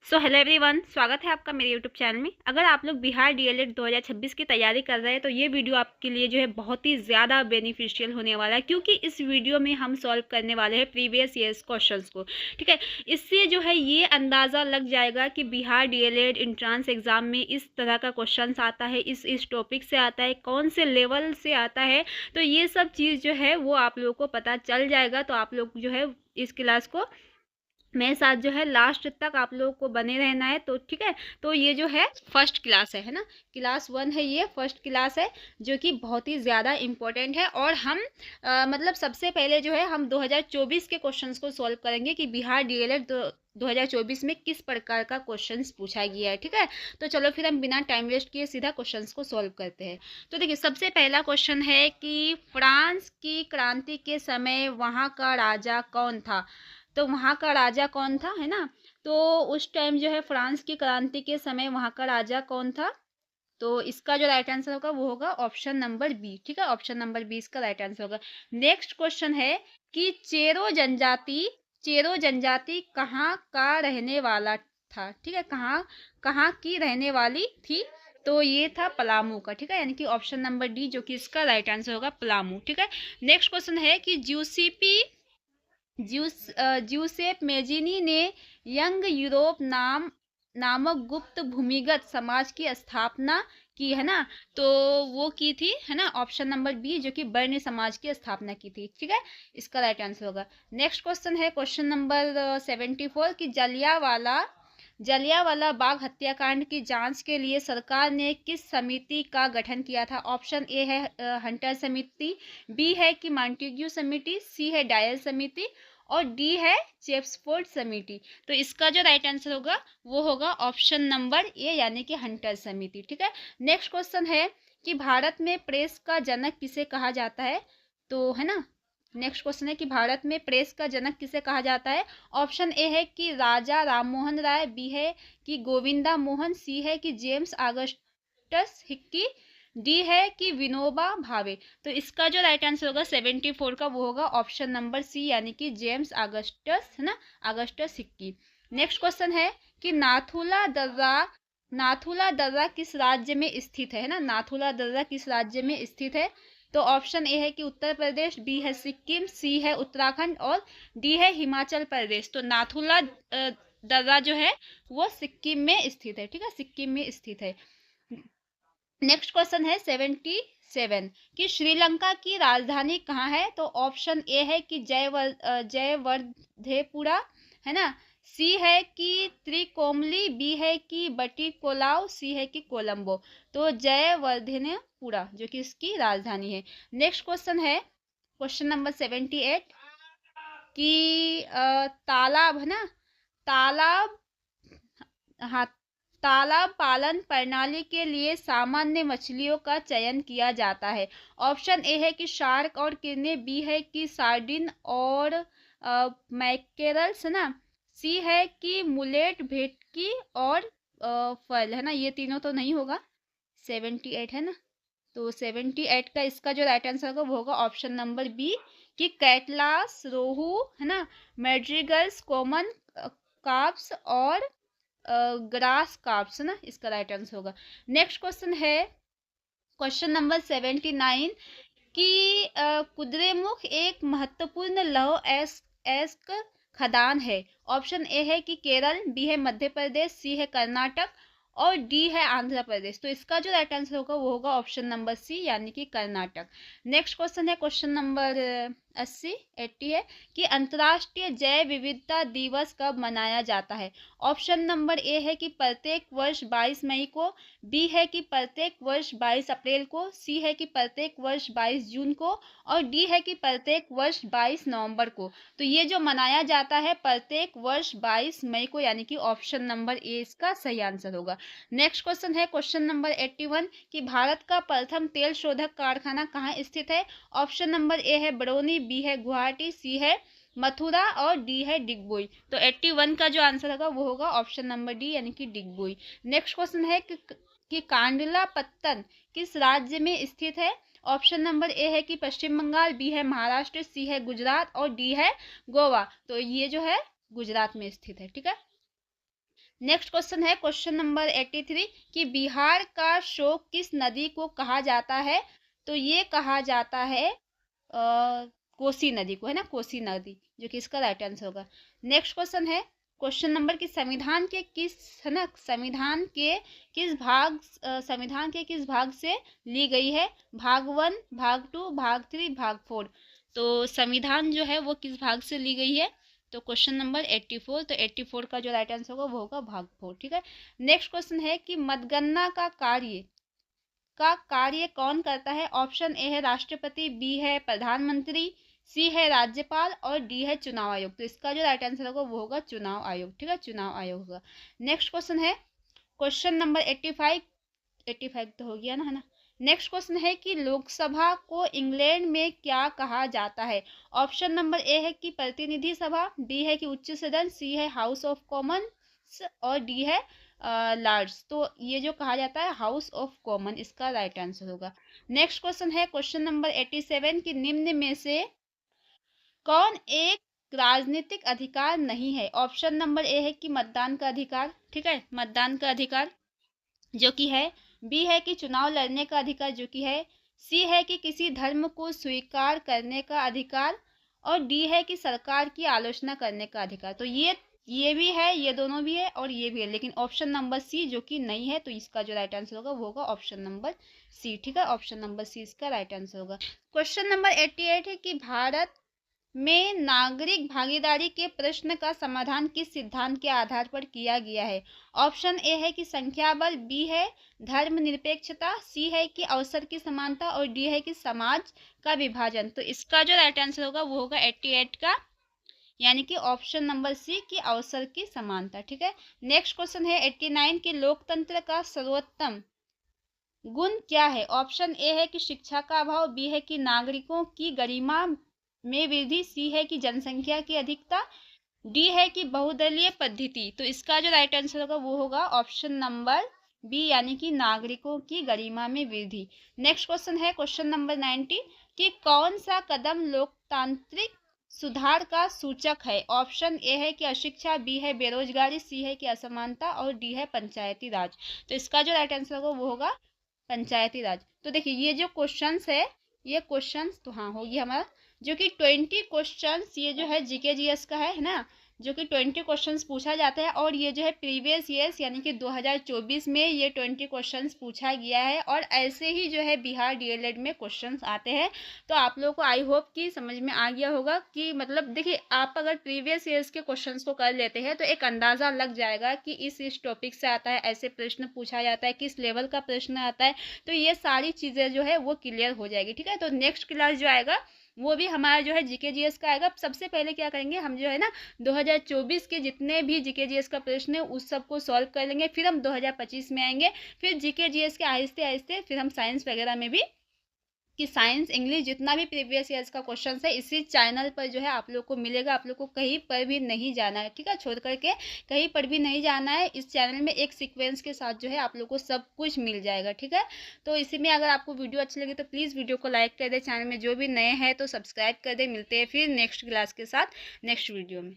Hello everyone, स्वागत है आपका मेरे यूट्यूब चैनल में। अगर आप लोग बिहार डीएलएड 2026 की तैयारी कर रहे हैं तो ये वीडियो आपके लिए जो है बहुत ही ज़्यादा बेनिफिशियल होने वाला है, क्योंकि इस वीडियो में हम सॉल्व करने वाले हैं प्रीवियस ईयर्स क्वेश्चंस को। ठीक है, इससे जो है ये अंदाज़ा लग जाएगा कि बिहार डीएलएड एंट्रेंस एग्जाम में इस तरह का क्वेश्चन आता है, इस टॉपिक से आता है, कौन से लेवल से आता है। तो ये सब चीज़ जो है वो आप लोगों को पता चल जाएगा। तो आप लोग जो है इस क्लास को मेरे साथ जो है लास्ट तक आप लोगों को बने रहना है। तो ठीक है, तो ये जो है फर्स्ट क्लास है ना, क्लास 1 है, ये फर्स्ट क्लास है जो कि बहुत ही ज़्यादा इम्पोर्टेंट है। और हम मतलब सबसे पहले जो है हम 2024 के क्वेश्चंस को सॉल्व करेंगे कि बिहार डीएलएड 2024 में किस प्रकार का क्वेश्चंस पूछा गया है। ठीक है, तो चलो फिर हम बिना टाइम वेस्ट किए सीधा क्वेश्चंस को सॉल्व करते हैं। तो देखिए, सबसे पहला क्वेश्चन है कि फ्रांस की क्रांति के समय वहाँ का राजा कौन था। तो वहाँ का राजा कौन था, है ना। तो उस टाइम जो है फ्रांस की क्रांति के समय वहाँ का राजा कौन था। तो इसका जो राइट आंसर होगा वो होगा ऑप्शन नंबर बी। ठीक है, ऑप्शन नंबर बी इसका राइट आंसर होगा। नेक्स्ट क्वेश्चन है कि चेरो जनजाति कहाँ का रहने वाला था। ठीक है, कहाँ कहाँ की रहने वाली थी। तो ये था पलामू का। ठीक है, यानी कि ऑप्शन नंबर डी जो कि इसका राइट आंसर होगा पलामू। ठीक है, नेक्स्ट क्वेश्चन है कि ज्यूसेप मेजिनी ने यंग यूरोप नामक गुप्त भूमिगत समाज की स्थापना की, है ना। तो वो की थी, है ना, ऑप्शन नंबर बी जो कि बर्न समाज की स्थापना की थी। ठीक है, इसका राइट आंसर होगा। नेक्स्ट क्वेश्चन है क्वेश्चन नंबर 74 कि जलियांवाला बाग हत्याकांड की जांच के लिए सरकार ने किस समिति का गठन किया था। ऑप्शन ए है हंटर समिति, बी है कि मॉन्टेग्यू समिति, सी है डायल समिति और डी है चेम्सफोर्ड समिति। तो इसका जो राइट आंसर होगा वो होगा ऑप्शन नंबर ए यानी कि हंटर समिति। ठीक है, नेक्स्ट क्वेश्चन है कि भारत में प्रेस का जनक किसे कहा जाता है। तो है ना, नेक्स्ट क्वेश्चन है कि भारत में प्रेस का जनक किसे कहा जाता है। ऑप्शन ए है कि राजा राममोहन राय, बी है कि गोविंदा मोहन, सी है कि जेम्स ऑगस्टस हिक्की, डी है कि विनोबा भावे। तो इसका जो राइट आंसर होगा 74 का वो होगा ऑप्शन नंबर सी यानी कि जेम्स ऑगस्टस, है ना, ऑगस्टस हिक्की। नेक्स्ट क्वेश्चन है कि नाथुला दर्रा किस राज्य में स्थित है ना, नाथुला दर्रा किस राज्य में स्थित है। तो ऑप्शन ए है कि उत्तर प्रदेश, बी है सिक्किम, सी है उत्तराखंड और डी है हिमाचल प्रदेश। तो नाथुला दर्रा जो है वो सिक्किम में स्थित है। ठीक है, सिक्किम में स्थित है। नेक्स्ट क्वेश्चन है 77 कि श्रीलंका की राजधानी कहाँ है। तो ऑप्शन ए है कि जयवर्धेपुरा, है ना, सी है कि त्रिकोमली, बी है कि बटीकोलाव, सी है कि कोलंबो। तो जयवर्धनेपुरा जो कि इसकी राजधानी है। नेक्स्ट क्वेश्चन है क्वेश्चन नंबर 78 कि तालाब, है ना, तालाब, हाँ, तालाब पालन प्रणाली के लिए सामान्य मछलियों का चयन किया जाता है। ऑप्शन ए है कि शार्क और किरने, बी है कि सार्डिन और मैकेरल्स, है ना, सी है कि मुलेट, भेटकी और फल, है ना। ये तीनों तो नहीं होगा, 78 है ना। तो 78 का इसका जो राइट आंसर होगा वो होगा ऑप्शन नंबर बी कि कैटलास, रोहू, है ना, मेड्रिगल्स, कॉमन कार्प्स और ग्रास कार्प्स, है ना, इसका राइट आंसर होगा। नेक्स्ट क्वेश्चन है क्वेश्चन नंबर 79 कि कुद्रेमुख एक महत्वपूर्ण लौह अयस्क खदान है। ऑप्शन ए है कि केरल, बी है मध्य प्रदेश, सी है कर्नाटक और डी है आंध्र प्रदेश। तो इसका जो राइट आंसर होगा वो होगा ऑप्शन नंबर सी यानी कि कर्नाटक। नेक्स्ट क्वेश्चन है क्वेश्चन नंबर 80 है कि अंतर्राष्ट्रीय जैव विविधता दिवस कब मनाया जाता है। ऑप्शन नंबर ए है कि प्रत्येक वर्ष 22 मई को, बी है कि प्रत्येक वर्ष 22 अप्रैल को, सी है कि प्रत्येक वर्ष 22 जून को और डी है कि प्रत्येक वर्ष 22 नवंबर को। तो ये जो मनाया जाता है प्रत्येक वर्ष 22 मई को यानी कि ऑप्शन नंबर ए इसका सही आंसर होगा। नेक्स्ट क्वेश्चन है क्वेश्चन नंबर 81 कि भारत का प्रथम तेल शोधक कारखाना कहाँ स्थित है। ऑप्शन नंबर ए है बरौनी, बी है गुवाहाटी, सी है मथुरा और डी है डिगबोई। तो 81 का जो आंसर होगा वो होगा ऑप्शन नंबर डी यानी कि डिगबोई। नेक्स्ट क्वेश्चन है कि कांडला पत्तन किस राज्य में स्थित है। ऑप्शन नंबर ए है कि पश्चिम बंगाल, बी है महाराष्ट्र, सी है गुजरात और डी है गोवा। तो ये जो है गुजरात में स्थित है। ठीक है, नेक्स्ट क्वेश्चन है क्वेश्चन नंबर 83 कि बिहार का शोक किस नदी को कहा जाता है। तो ये कहा जाता है कोसी नदी को, है ना, कोसी नदी, जो कि इसका राइट आंसर होगा। नेक्स्ट क्वेश्चन है क्वेश्चन नंबर कि संविधान के किस, है ना, संविधान के किस भाग से ली गई है। भाग 1, भाग 2, भाग 3, भाग 4। तो संविधान जो है वो किस भाग से ली गई है। तो क्वेश्चन नंबर 84, तो 84 का जो राइट आंसर होगा वो होगा भाग 4। ठीक है। नेक्स्ट क्वेश्चन है कि मतगणना का कार्य कौन करता है। ऑप्शन ए है राष्ट्रपति, बी है प्रधानमंत्री, सी है राज्यपाल और डी है चुनाव आयोग। तो इसका जो राइट आंसर होगा वो होगा चुनाव आयोग। ठीक है, चुनाव आयोग होगा। नेक्स्ट क्वेश्चन है क्वेश्चन नंबर 85, 85 तो हो गया ना, है ना। नेक्स्ट क्वेश्चन है कि लोकसभा को इंग्लैंड में क्या कहा जाता है। ऑप्शन नंबर ए है कि प्रतिनिधि सभा, बी है कि उच्च सदन, सी है हाउस ऑफ कॉमन्स और डी है लॉर्ड्स। तो ये जो कहा जाता है हाउस ऑफ कॉमन, इसका राइट आंसर होगा। नेक्स्ट क्वेश्चन है क्वेश्चन नंबर 87 कि निम्न में से कौन एक राजनीतिक अधिकार नहीं है। ऑप्शन नंबर ए है कि मतदान का अधिकार, ठीक है, मतदान का अधिकार जो कि है, बी है कि चुनाव लड़ने का अधिकार जो कि है, सी है कि किसी धर्म को स्वीकार करने का अधिकार और डी है कि सरकार की आलोचना करने का अधिकार। तो ये भी है, ये दोनों भी है और ये भी है, लेकिन ऑप्शन नंबर सी जो कि नहीं है, तो इसका जो राइट आंसर होगा वो होगा ऑप्शन नंबर सी। ठीक है, ऑप्शन नंबर सी इसका राइट आंसर होगा। क्वेश्चन नंबर 88 है कि भारत में नागरिक भागीदारी के प्रश्न का समाधान किस सिद्धांत के आधार पर किया गया है। ऑप्शन ए है कि संख्या बल, बी है धर्मनिरपेक्षता, सी है कि अवसर की समानता और डी है कि समाज का विभाजन। तो इसका जो राइट आंसर होगा वो होगा 88 का, यानी कि ऑप्शन नंबर सी की अवसर की समानता। ठीक है। नेक्स्ट क्वेश्चन है 89 की लोकतंत्र का सर्वोत्तम गुण क्या है। ऑप्शन ए है कि शिक्षा का अभाव, बी है कि नागरिकों की गरिमा में वृद्धि, सी है कि जनसंख्या की अधिकता, डी है कि बहुदलीय पद्धति। तो इसका जो राइट आंसर होगा वो होगा ऑप्शन नंबर बी, यानी कि नागरिकों की गरिमा में वृद्धि। नेक्स्ट क्वेश्चन है क्वेश्चन नंबर 90 कि कौन सा कदम लोकतांत्रिक सुधार का सूचक है। ऑप्शन ए है कि अशिक्षा, बी है बेरोजगारी, सी है कि असमानता और डी है पंचायती राज। तो इसका जो राइट आंसर होगा वो होगा पंचायती राज। तो देखिए ये जो क्वेश्चंस है, ये क्वेश्चंस तो हाँ होगी हमारा, जो कि 20 क्वेश्चंस ये जो है जीके जीएस का है ना, जो कि 20 क्वेश्चंस पूछा जाता है और ये जो है प्रीवियस ईयर्स यानी कि 2024 में ये 20 क्वेश्चंस पूछा गया है और ऐसे ही जो है बिहार डीएलएड में क्वेश्चंस आते हैं। तो आप लोगों को आई होप कि समझ में आ गया होगा कि मतलब देखिए आप अगर प्रीवियस ईयर्स के क्वेश्चंस को कर लेते हैं तो एक अंदाज़ा लग जाएगा कि इस टॉपिक से आता है, ऐसे प्रश्न पूछा जाता है, किस लेवल का प्रश्न आता है। तो ये सारी चीज़ें जो है वो क्लियर हो जाएगी। ठीक है, तो नेक्स्ट क्लास जो आएगा वो भी हमारा जो है जीके जीएस का आएगा। सबसे पहले क्या करेंगे हम जो है ना 2024 के जितने भी जीके जीएस का प्रश्न है उस सब को सॉल्व कर लेंगे, फिर हम 2025 में आएंगे, फिर जीके जीएस के आहिस्ते आहिस्ते फिर हम साइंस वगैरह में भी, कि साइंस इंग्लिश जितना भी प्रीवियस ईयर्स का क्वेश्चन है इसी चैनल पर जो है आप लोग को मिलेगा। आप लोग को कहीं पर भी नहीं जाना है, ठीक है, छोड़ करके कहीं पर भी नहीं जाना है। इस चैनल में एक सीक्वेंस के साथ जो है आप लोग को सब कुछ मिल जाएगा। ठीक है, तो इसी में अगर आपको वीडियो अच्छी लगी तो प्लीज़ वीडियो को लाइक कर दे, चैनल में जो भी नए हैं तो सब्सक्राइब कर दे। मिलते हैं फिर नेक्स्ट क्लास के साथ नेक्स्ट वीडियो में।